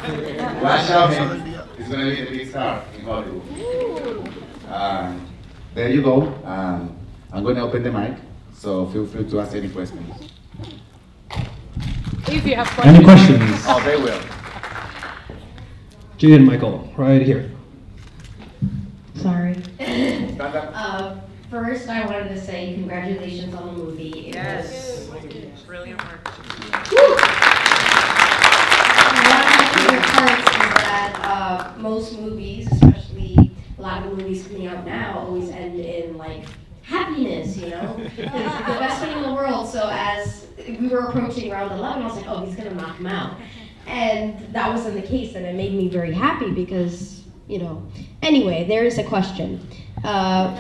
Watch out, man. He's going to be a big star in Hollywood. There you go. I'm going to open the mic, so feel free to ask any questions. If you have questions. Any questions? Oh, they will. Jay and Michael, right here. Sorry. Stand up. First, I wanted to say congratulations on the movie. Yes. Brilliant work. One of my favorite parts is that most movies, especially a lot of the movies coming out now, always end in like happiness, you know? the best thing in the world. So as we were approaching round 11, I was like, oh, he's gonna knock him out. And that wasn't the case, and it made me very happy because, you know. Anyway, there is a question.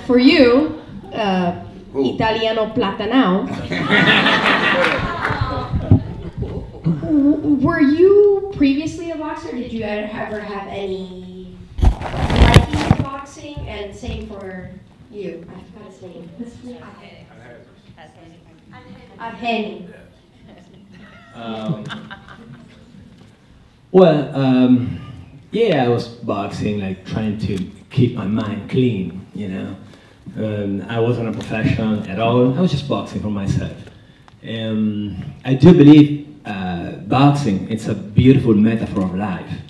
For you, Italiano Platanao, were you previously a boxer? Did you ever have any liking for boxing? And same for you. I forgot his name. Adheni. Yeah, I was boxing, like trying to keep my mind clean, you know. I wasn't a professional at all. I was just boxing for myself. I do believe boxing, it's a beautiful metaphor of life,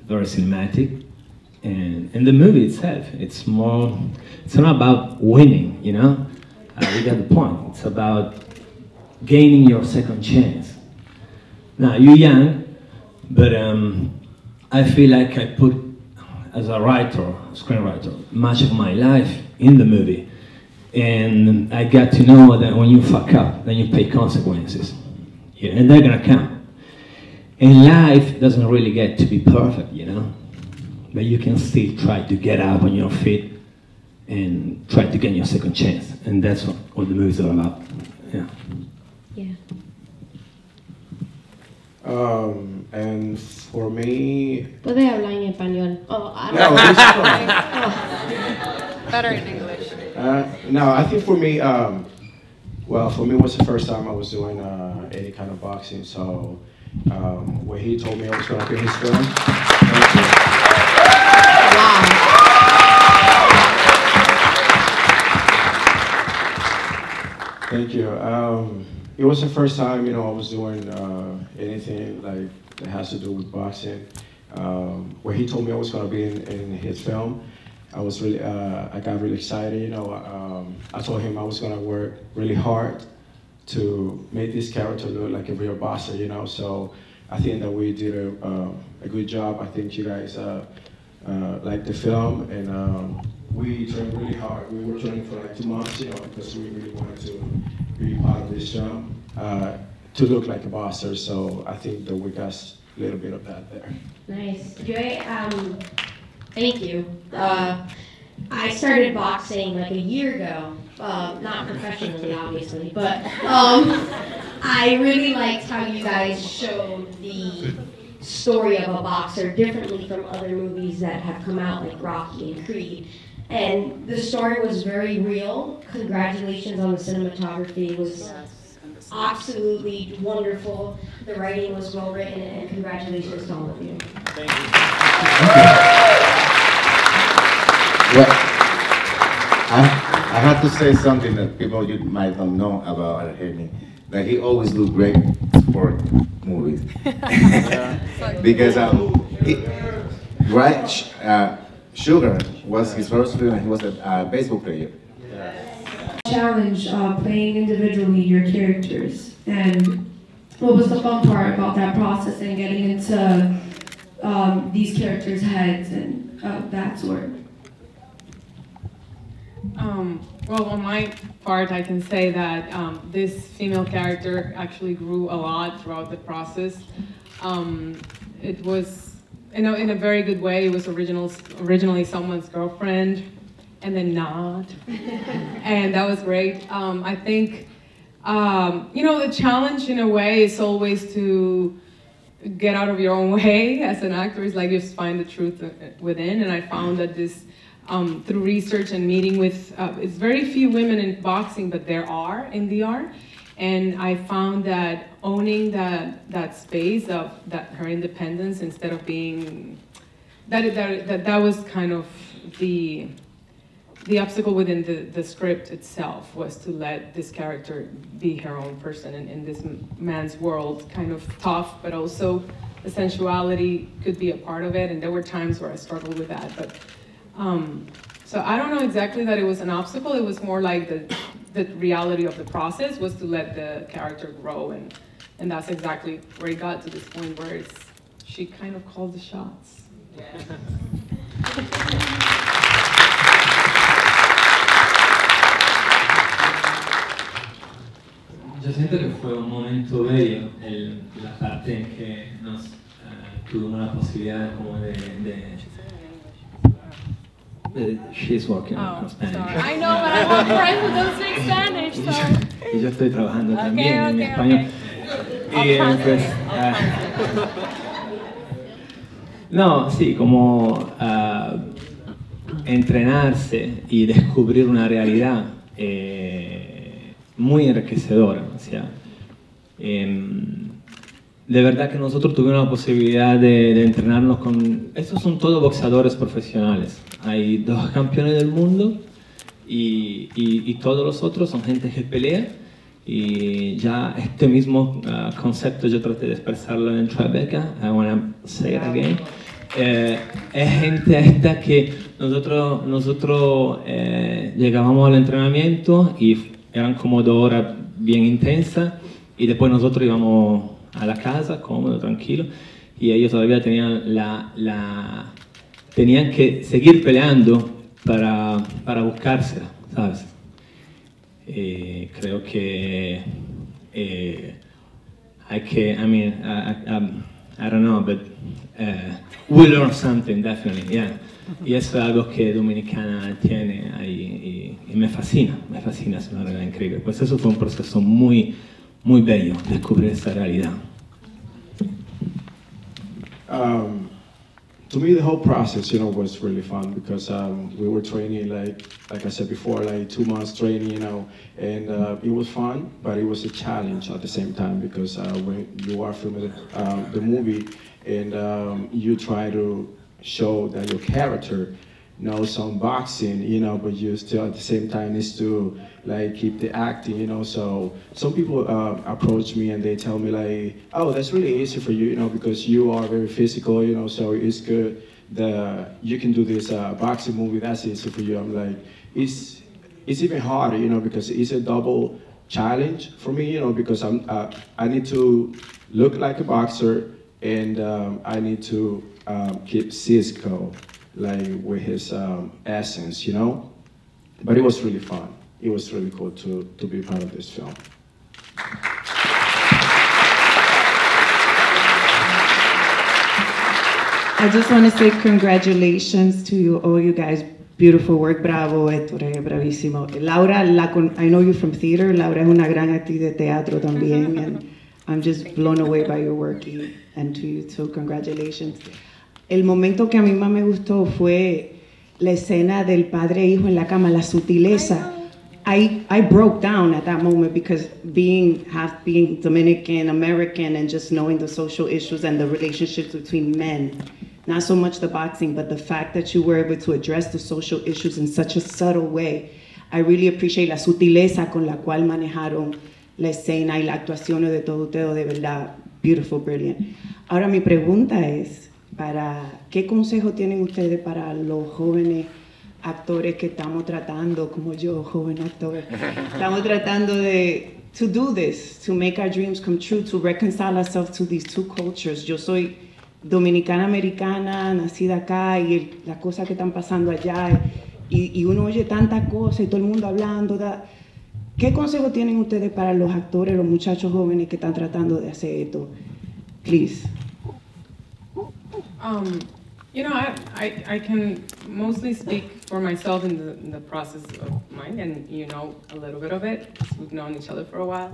very cinematic. And in the movie itself, it's not about winning, you know. You got the point. It's about gaining your second chance. Now, you're young, but I feel like I put, as a writer, screenwriter, much of my life in the movie. And I got to know that when you fuck up, then you pay consequences. Yeah, and they're gonna come. And life doesn't really get to be perfect, you know? But you can still try to get up on your feet and try to get your second chance. And that's what the movie's all about. Yeah. Yeah. And for me... Puede hablar en español. Oh, no, it's fine. Better in English. No, I think for me, well, for me it was the first time I was doing any kind of boxing. So when he told me I was going to be his film, thank you. It was the first time, you know, I was doing anything like that has to do with boxing. When he told me I was going to be in his film, I was really, I got really excited. You know, I told him I was going to work really hard to make this character look like a real boxer. You know, so I think that we did a good job. I think you guys liked the film, and we trained really hard. We were training for like 2 months, you know, because we really wanted to be part of this film, to look like a boxer. So I think that we got a little bit of that there. Nice. Joy, thank you. I started boxing like a year ago, not professionally, obviously, but I really liked how you guys showed the story of a boxer differently from other movies that have come out, like Rocky and Creed. And the story was very real. Congratulations on the cinematography. It was absolutely wonderful. The writing was well written, and congratulations to all of you. Thank you. Well, I have to say something that people you might not know about Adheni, that he always do great sport movies. Because Sugar was his first film, and he was a baseball player. Challenge playing individually your characters, and what was the fun part about that process and getting into these characters' heads and that sort? Well, on my part, I can say that this female character actually grew a lot throughout the process. It was, in a very good way. It was originally someone's girlfriend, and then not, and that was great. I think, you know, the challenge in a way is always to get out of your own way as an actor. Is like just find the truth within, and I found that this. Through research and meeting with, it's very few women in boxing, but there are in the art. And I found that owning that space of her independence instead of being, that was kind of the obstacle within the script itself, was to let this character be her own person in this man's world, kind of tough, but also the sensuality could be a part of it, and there were times where I struggled with that. But so I don't know exactly that it was an obstacle. It was more like the reality of the process was to let the character grow, and that's exactly where it got to this point where she kind of called the shots. Yo siento que fue un momento bello, la parte en que tuvimos la posibilidad como she's working on Spanish. Sorry. I know, but I have friends who don't speak Spanish, so... Y yo estoy trabajando también en español. Y pues, no, sí, como entrenarse y descubrir una realidad muy enriquecedora. O sea, de verdad que nosotros tuvimos la posibilidad de entrenarnos con... Estos son todos boxeadores profesionales. Hay 2 campeones del mundo y todos los otros son gente que pelea. Y ya este mismo concepto yo traté de expresarlo en Tribeca. I want to say it again. Es gente esta que nosotros llegábamos al entrenamiento y eran como 2 horas bien intensas y después nosotros íbamos a la casa, cómodo, tranquilo, y ellos todavía tenían tenían que seguir peleando para buscársela, ¿sabes? Creo que hay que, I don't know, but we learn something, definitely, yeah. Y eso es algo que Dominicana tiene ahí y me fascina, es una realidad increíble. Pues eso fue un proceso muy, muy bello, descubrir esa realidad. To me, the whole process, was really fun because we were training, like I said before, like 2 months training, and it was fun, but it was a challenge at the same time because when you are filming the movie and you try to show that your character knows some boxing, but you still at the same time needs to keep the acting, so some people approach me and they tell me like, oh, that's really easy for you, because you are very physical, so it's good that you can do this boxing movie, that's easy for you. I'm like, it's even harder, because it's a double challenge for me, because I need to look like a boxer and I need to keep Cisco with his essence, but it was really fun. It was really cool to be part of this film. I just want to say congratulations to you, all you guys. Beautiful work, bravo, Ettore, bravísimo. Laura, I know you from theater. Laura es una gran actriz de teatro también, and I'm just blown away by your work, and to you too, congratulations. El momento que a mí más me gustó fue la escena del padre e hijo en la cama, la sutileza. I broke down at that moment because being Dominican, American, and just knowing the social issues and the relationships between men, not so much the boxing, but the fact that you were able to address the social issues in such a subtle way. I really appreciate la sutileza con la cual manejaron la escena y la actuación de todo ustedes, de verdad, beautiful, brilliant. Ahora mi pregunta es, ¿qué consejo tienen ustedes para los jóvenes actores que estamos tratando, como yo, joven actor, estamos tratando to do this, to make our dreams come true, to reconcile ourselves to these 2 cultures? Yo soy dominicana-americana, nacida acá, y las cosas que están pasando allá, y uno oye tantas cosas y todo el mundo hablando. ¿Qué consejo tienen ustedes para los actores, los muchachos jóvenes que están tratando de hacer esto? Please. I can mostly speak for myself in the process of mine, and a little bit of it, because we've known each other for a while.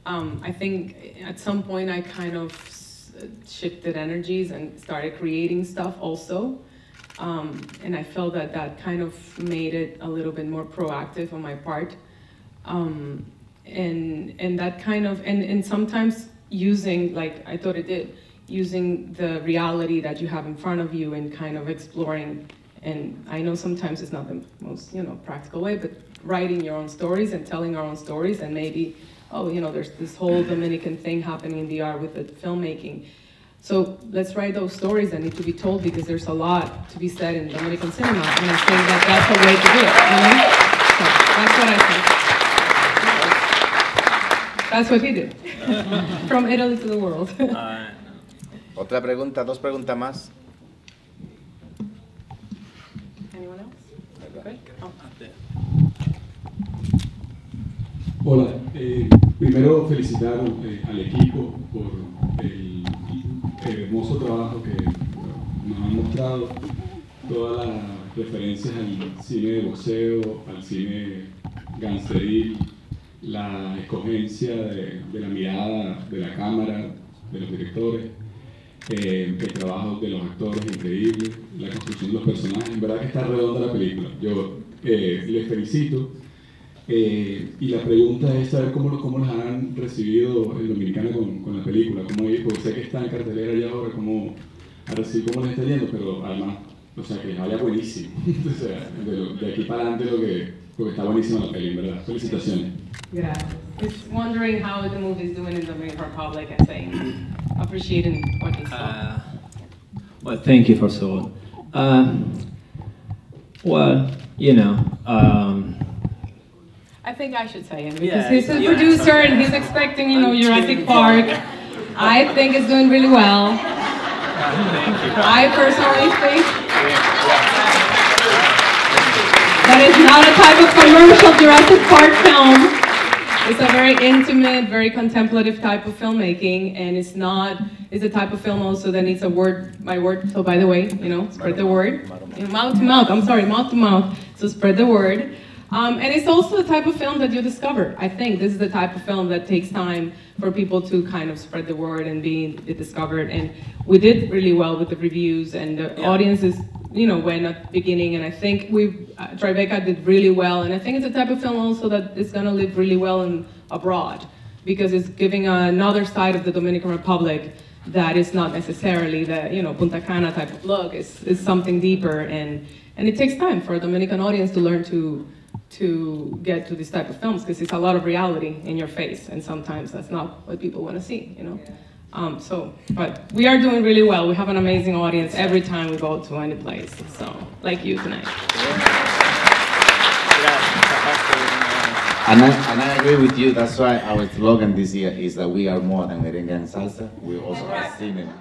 I think at some point I kind of shifted energies and started creating stuff also. And I felt that kind of made it a little bit more proactive on my part. And that kind of, and sometimes using, like I thought it did, using the reality that you have in front of you and kind of exploring. And I know sometimes it's not the most, practical way, but writing your own stories and telling our own stories, and maybe, there's this whole Dominican thing happening in the art with the filmmaking. So let's write those stories that need to be told, because there's a lot to be said in Dominican cinema, and I think that that's a way to do it, So that's what I think. That's what he did. From Italy to the world. Otra pregunta, dos preguntas más. Anyone else? Good? Oh. Hola, primero felicitar al equipo por el hermoso trabajo que nos han mostrado, todas las referencias al cine de boxeo, al cine gangsteril, la escogencia de la mirada de la cámara, de los directores, el trabajo de los actores increíble, la construcción de los personajes. En verdad que está redonda la película. Yo les felicito. Y la pregunta es saber cómo las han recibido en Dominicana con la película, porque sé que está en cartelera ya ahora, cómo les está yendo, pero además, que les vaya buenísimo. O sea, de aquí para adelante porque está buenísima la peli, en verdad. Felicitaciones. Gracias. Just wondering how the movie is doing in the Dominican Republic, and saying, appreciating what he saw. Well, thank you first of all. I think I should say him, because he's a producer and he's expecting, Jurassic Park. I think it's doing really well. I personally think that it's not a type of commercial Jurassic Park film. It's a very intimate, very contemplative type of filmmaking, and it's a type of film also that needs a word by word. So by the way, spread the word. Mouth to mouth, mouth to mouth. So spread the word. And it's also the type of film that you discover. I think this is the type of film that takes time for people to kind of spread the word and be discovered. And we did really well with the reviews, and the audiences, went at the beginning. And I think Tribeca did really well. And I think it's a type of film also that is going to live really well abroad, because it's giving another side of the Dominican Republic that is not necessarily the Punta Cana type of look. It's something deeper, and it takes time for a Dominican audience to learn to get to this type of films, because it's a lot of reality in your face, and sometimes that's not what people want to see, but we are doing really well. We have an amazing audience every time we go to any place, so like you tonight. And I agree with you. That's why our slogan this year is that we are more than merengue and salsa. We also are cinema.